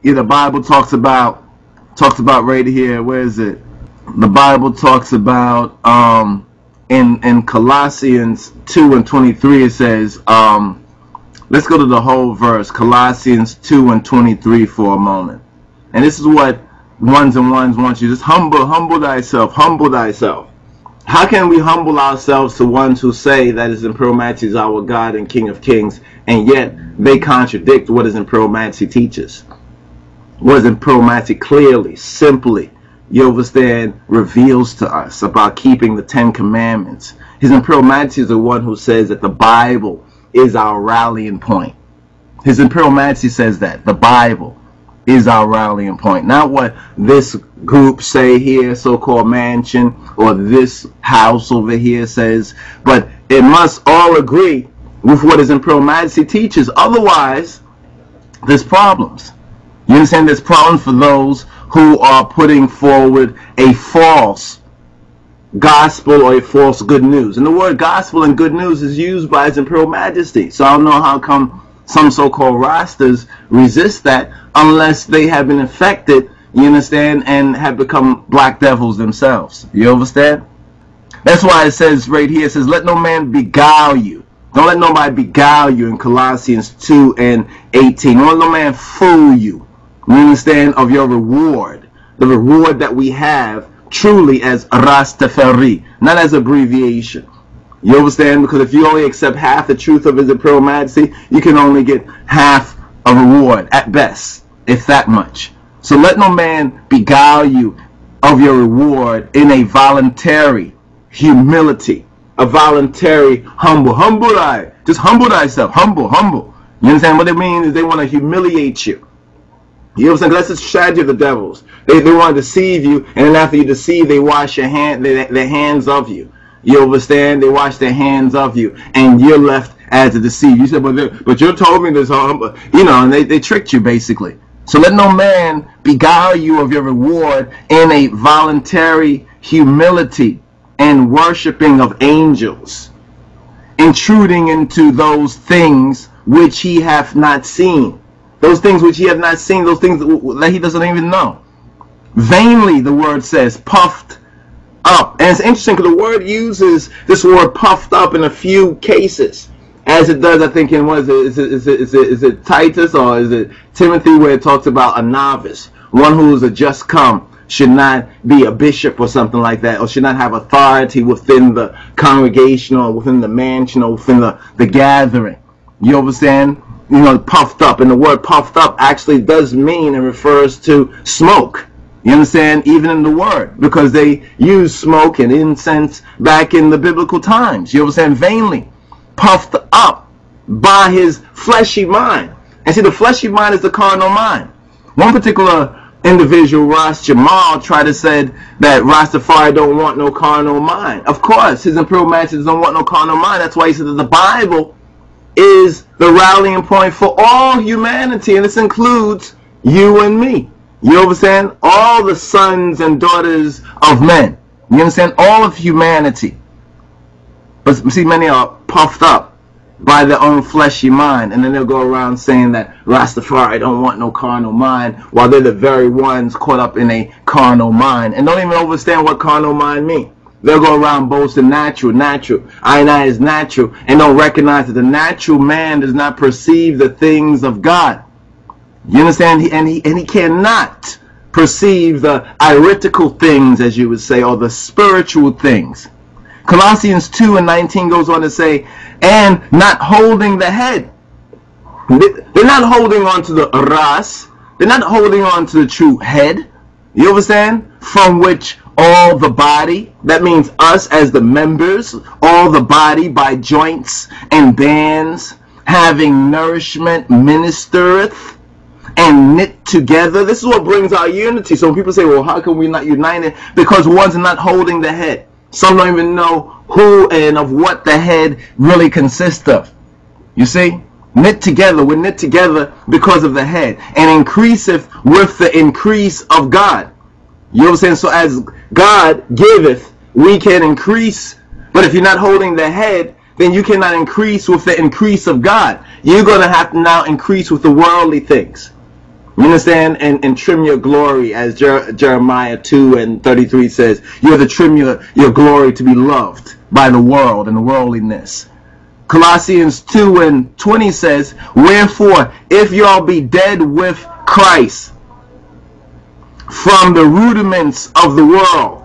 the Bible talks about right here. Where is it? The Bible talks about in Colossians 2:23. It says, let's go to the whole verse, Colossians 2:23 for a moment. And this is what ones and ones want you. Just humble thyself, humble thyself. How can we humble ourselves to ones who say that His Imperial Majesty is our God and King of Kings, and yet they contradict what His Imperial Majesty teaches? What His Imperial Majesty clearly, simply, you understand, reveals to us about keeping the 10 Commandments. His Imperial Majesty is the one who says that the Bible is our rallying point. His Imperial Majesty says that the Bible is our rallying point, not what this group say here, so-called mansion, or this house over here says, but it must all agree with what His Imperial Majesty teaches. Otherwise, there's problems. You understand? There's problems for those who are putting forward a false gospel or a false good news. And the word gospel and good news is used by His Imperial Majesty. So I don't know how come some so-called Rastas resist that unless they have been infected, you understand, and have become black devils themselves. You understand? That's why it says right here, it says, let no man beguile you. Don't let nobody beguile you in Colossians 2:18. Don't let no man fool you. You understand, of your reward. The reward that we have truly as Rastafari, not as abbreviation. You understand? Because if you only accept half the truth of His Imperial Majesty, you can only get half a reward at best, if that much. So let no man beguile you of your reward in a voluntary humility, a voluntary humble thy. Just humble thyself, humble. You understand what it means? Is they want to humiliate you. You know what I'm saying? That's the strategy of the devils. They want to deceive you, and then after you deceive, they wash your their hands of you. You understand? They wash their hands of you, and you're left as a deceiver. You said, but you told me this, you know, and they tricked you basically. So let no man beguile you of your reward in a voluntary humility and worshiping of angels, intruding into those things which he hath not seen. Those things which he hath not seen, those things that he doesn't even know. Vainly, the word says, puffed up. And it's interesting because the word uses this word puffed up in a few cases, as it does, I think, in what is it Titus or is it Timothy, where it talks about a novice, one who is a just come, should not be a bishop or something like that, or should not have authority within the congregation or within the mansion or within the gathering. You understand? You know, puffed up. And the word puffed up actually does mean and refers to smoke. You understand? Even in the word, because they used smoke and incense back in the biblical times. You understand? Vainly puffed up by his fleshy mind. And see, the fleshy mind is the carnal mind. One particular individual, Ras Jamal, tried to say that Rastafari don't want no carnal mind. Of course, His Imperial Majesty don't want no carnal mind. That's why he said that the Bible is the rallying point for all humanity, and this includes you and me. You understand? All the sons and daughters of men. You understand? All of humanity. But see, many are puffed up by their own fleshy mind, and then they'll go around saying that Rastafari don't want no carnal mind, while they're the very ones caught up in a carnal mind and don't even understand what carnal mind means. They'll go around boasting natural. I is natural, and don't recognize that the natural man does not perceive the things of God. You understand? He cannot perceive the iritical things, as you would say, or the spiritual things. Colossians 2:19 goes on to say, and not holding the head. They're not holding on to the ras. They're not holding on to the true head. You understand? From which all the body, that means us as the members, all the body by joints and bands, having nourishment, ministereth and knit together. This is what brings our unity. So when people say, well, how can we not unite it? Because one's not holding the head. Some don't even know who and of what the head really consists of. You see? Knit together. We're knit together because of the head. And increaseth with the increase of God. You know what I'm saying? So as God giveth, we can increase. But if you're not holding the head, then you cannot increase with the increase of God. You're going to have to now increase with the worldly things. You understand? And trim your glory, as Jeremiah 2:33 says. You're to trim your glory to be loved by the world and the worldliness. Colossians 2:20 says, wherefore, if y'all be dead with Christ from the rudiments of the world,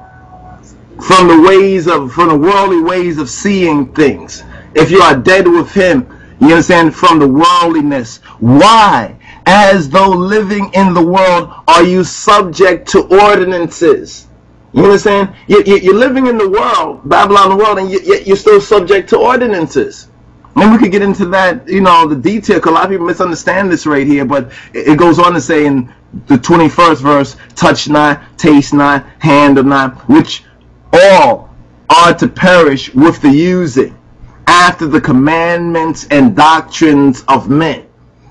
from the worldly ways of seeing things, if you are dead with him, you understand, from the worldliness, why? As though living in the world, are you subject to ordinances? You understand? You're living in the world, Babylon, the world, and yet you're still subject to ordinances. And we could get into that, the detail, because a lot of people misunderstand this right here, but it goes on to say in the 21st verse, touch not, taste not, handle not, which all are to perish with the using, after the commandments and doctrines of men.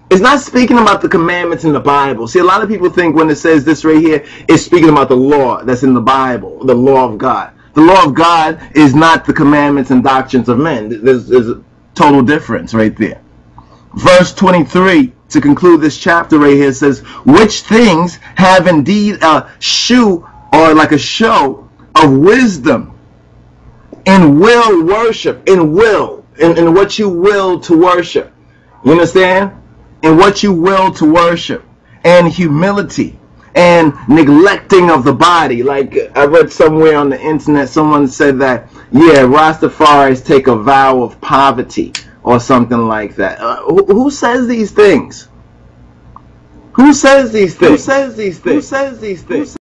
It's not speaking about the commandments in the Bible. See, a lot of people think when it says this right here, it's speaking about the law that's in the Bible, the law of God. The law of God is not the commandments and doctrines of men. There's a total difference right there. Verse 23, to conclude this chapter right here, says, which things have indeed a shew, or like a show of wisdom, in will worship, in what you will to worship. You understand? In what you will to worship, and humility, and neglecting of the body. Like I read somewhere on the internet, someone said that, yeah, Rastafaris take a vow of poverty or something like that. Who says these things? Who says these things? Who says these things? Who says these things?